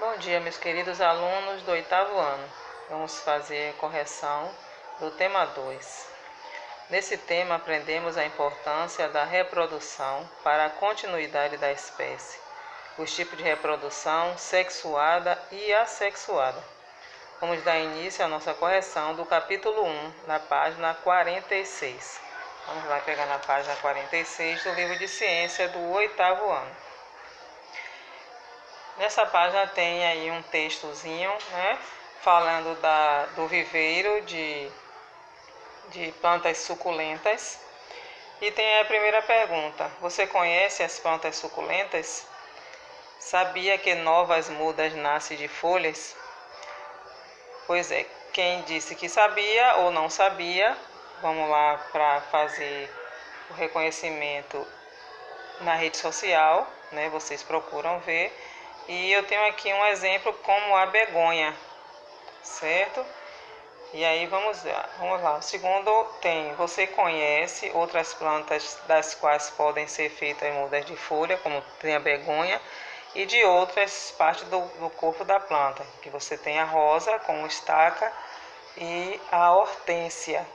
Bom dia, meus queridos alunos do 8º ano. Vamos fazer a correção do tema 2. Nesse tema, aprendemos a importância da reprodução para a continuidade da espécie, os tipos de reprodução sexuada e assexuada. Vamos dar início à nossa correção do capítulo 1, na página 46. Vamos lá pegar na página 46 do livro de ciência do 8º ano. Nessa página tem aí um textozinho, falando do viveiro de plantas suculentas. E tem a primeira pergunta: você conhece as plantas suculentas? Sabia que novas mudas nascem de folhas? Pois é, quem disse que sabia ou não sabia, vamos lá para fazer o reconhecimento na rede social, vocês procuram ver. E eu tenho aqui um exemplo como a begonha, certo? E aí vamos lá. O segundo tem: você conhece outras plantas das quais podem ser feitas mudas de folha, como tem a begonha, e de outras partes do corpo da planta, que você tem a rosa como estaca e a hortênsia.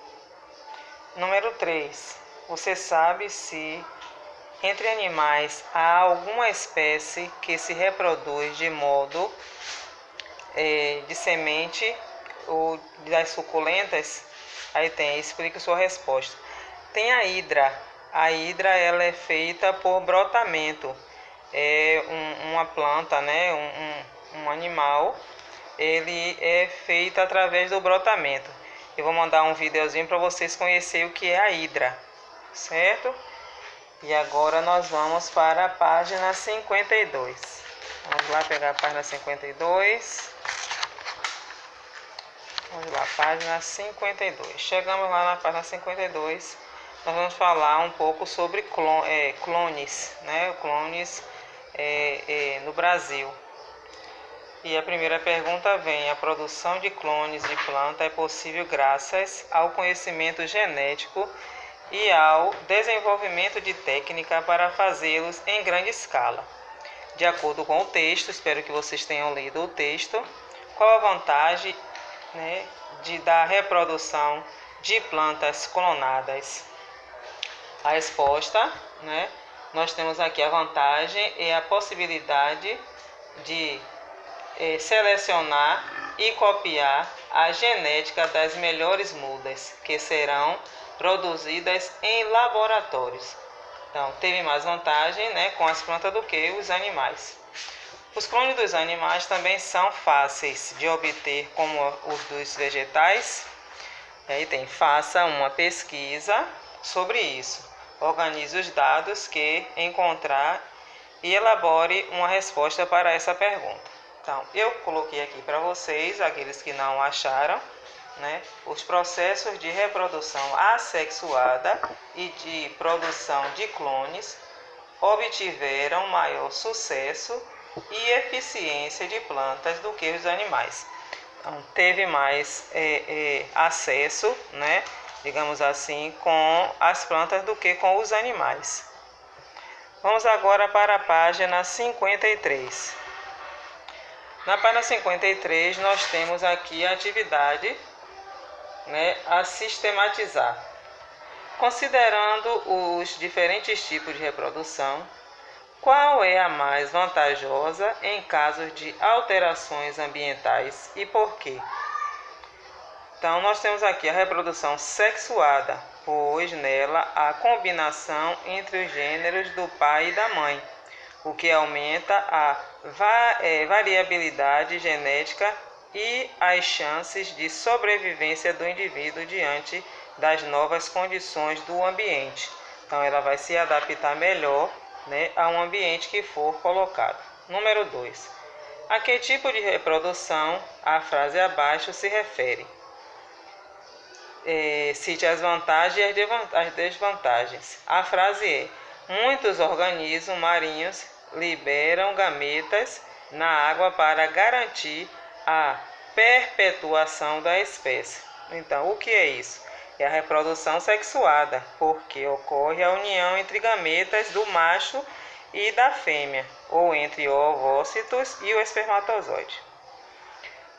Número 3. Você sabe se entre animais há alguma espécie que se reproduz de modo de semente ou das suculentas? Aí tem, explique sua resposta. Tem a hidra. A hidra ela é feita por brotamento. É uma planta, um animal, ele é feito através do brotamento. Eu vou mandar um videozinho para vocês conhecerem o que é a hidra, certo? E agora nós vamos para a página 52. Vamos lá pegar a página 52. Vamos lá, página 52. Chegamos lá na página 52. Nós vamos falar um pouco sobre clones, clones no Brasil. E a primeira pergunta vem: a produção de clones de planta é possível graças ao conhecimento genético e ao desenvolvimento de técnica para fazê-los em grande escala. De acordo com o texto, espero que vocês tenham lido o texto, qual a vantagem da reprodução de plantas clonadas? A resposta, nós temos aqui a vantagem e a possibilidade de selecionar e copiar a genética das melhores mudas, que serão produzidas em laboratórios. Então, teve mais vantagem com as plantas do que os animais. Os clones dos animais também são fáceis de obter como os dos vegetais. E aí tem: faça uma pesquisa sobre isso. Organize os dados que encontrar e elabore uma resposta para essa pergunta. Então, eu coloquei aqui para vocês, aqueles que não acharam, os processos de reprodução assexuada e de produção de clones obtiveram maior sucesso e eficiência de plantas do que os animais. Então, teve mais acesso, digamos assim, com as plantas do que com os animais. Vamos agora para a página 53. Na página 53, nós temos aqui a atividade a sistematizar. Considerando os diferentes tipos de reprodução, qual é a mais vantajosa em casos de alterações ambientais e por quê? Então, nós temos aqui a reprodução sexuada, pois nela há combinação entre os gêneros do pai e da mãe, o que aumenta a variabilidade genética e as chances de sobrevivência do indivíduo diante das novas condições do ambiente. Então, ela vai se adaptar melhor a um ambiente que for colocado. Número 2. A que tipo de reprodução a frase abaixo se refere? Cite as vantagens e as desvantagens. A frase é: muitos organismos marinhos liberam gametas na água para garantir a perpetuação da espécie. Então, o que é isso? É a reprodução sexuada, porque ocorre a união entre gametas do macho e da fêmea, ou entre o ovócitos e o espermatozoide.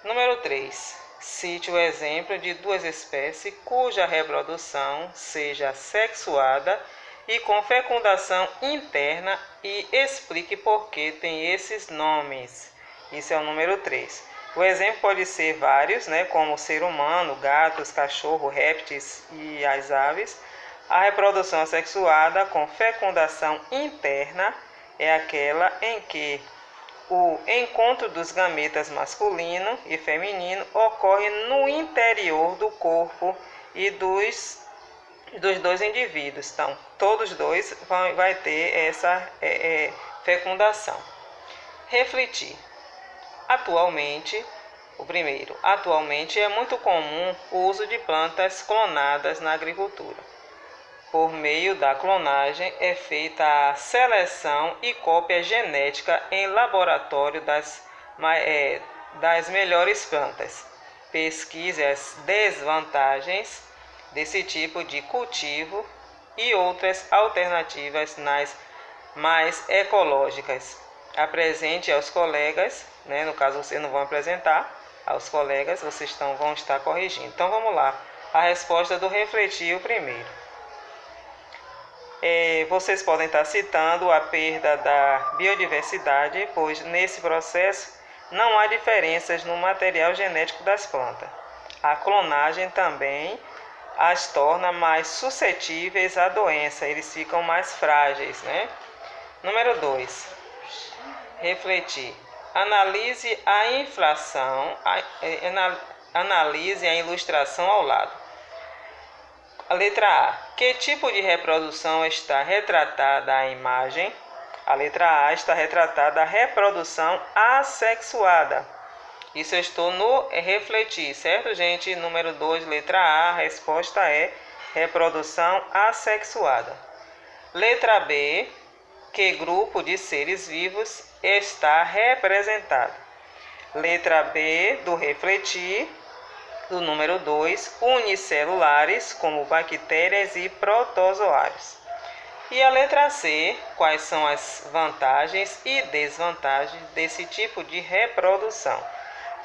Número 3. Cite o exemplo de duas espécies cuja reprodução seja sexuada e com fecundação interna e explique por que tem esses nomes. Isso é o número 3. O exemplo pode ser vários, como o ser humano, gatos, cachorro, répteis e as aves. A reprodução sexuada com fecundação interna é aquela em que o encontro dos gametas masculino e feminino ocorre no interior do corpo e dos dois indivíduos. Então, todos dois vai ter essa fecundação. Refletir. Atualmente é muito comum o uso de plantas clonadas na agricultura. Por meio da clonagem é feita a seleção e cópia genética em laboratório das melhores plantas. Pesquise as desvantagens desse tipo de cultivo e outras alternativas mais ecológicas. Apresente aos colegas, no caso vocês não vão apresentar aos colegas, vocês vão estar corrigindo. Então vamos lá, a resposta do refletir o primeiro. Vocês podem estar citando a perda da biodiversidade, pois nesse processo não há diferenças no material genético das plantas. A clonagem também as torna mais suscetíveis à doença, eles ficam mais frágeis, Número 2. Refletir. Analise a analise a ilustração ao lado. A letra A. Que tipo de reprodução está retratada a imagem? A letra A está retratada a reprodução assexuada. Isso eu estou no refletir, certo, gente? Número 2, letra A, a resposta é reprodução assexuada. Letra B. Que grupo de seres vivos está representado? Letra B do refletir. Do número 2, unicelulares, como bactérias e protozoários. E a letra C, quais são as vantagens e desvantagens desse tipo de reprodução?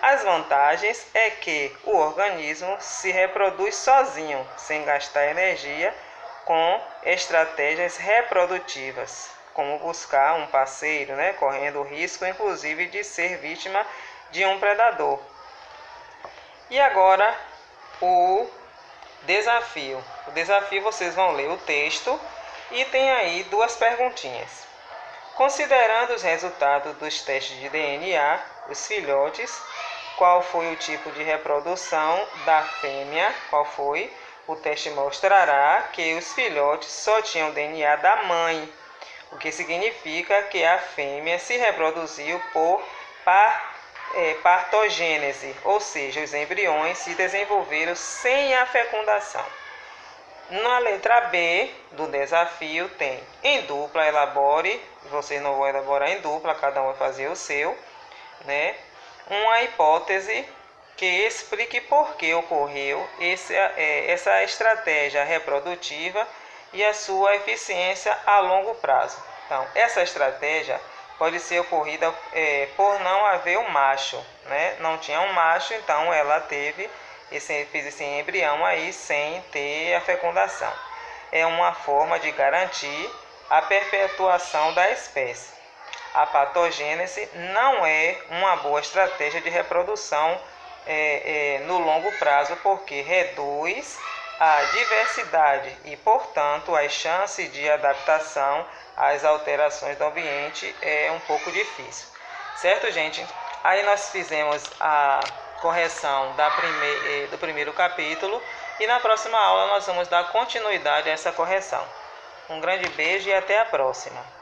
As vantagens é que o organismo se reproduz sozinho, sem gastar energia, com estratégias reprodutivas, como buscar um parceiro, correndo o risco, inclusive, de ser vítima de um predador. E agora o desafio. O desafio vocês vão ler o texto e tem aí duas perguntinhas. Considerando os resultados dos testes de DNA, os filhotes, qual foi o tipo de reprodução da fêmea? Qual foi? O teste mostrará que os filhotes só tinham DNA da mãe, o que significa que a fêmea se reproduziu por partogênese, ou seja, os embriões se desenvolveram sem a fecundação. Na letra B do desafio tem em dupla, elabore, vocês não vão elaborar em dupla, cada um vai fazer o seu, uma hipótese que explique por que ocorreu essa estratégia reprodutiva e a sua eficiência a longo prazo. Então, essa estratégia pode ser ocorrida por não haver um macho, Não tinha um macho, então ela fez esse embrião aí sem ter a fecundação. É uma forma de garantir a perpetuação da espécie. A patogênese não é uma boa estratégia de reprodução no longo prazo, porque reduz a diversidade e, portanto, as chances de adaptação às alterações do ambiente é um pouco difícil. Certo, gente? Aí nós fizemos a correção do primeiro capítulo e na próxima aula nós vamos dar continuidade a essa correção. Um grande beijo e até a próxima.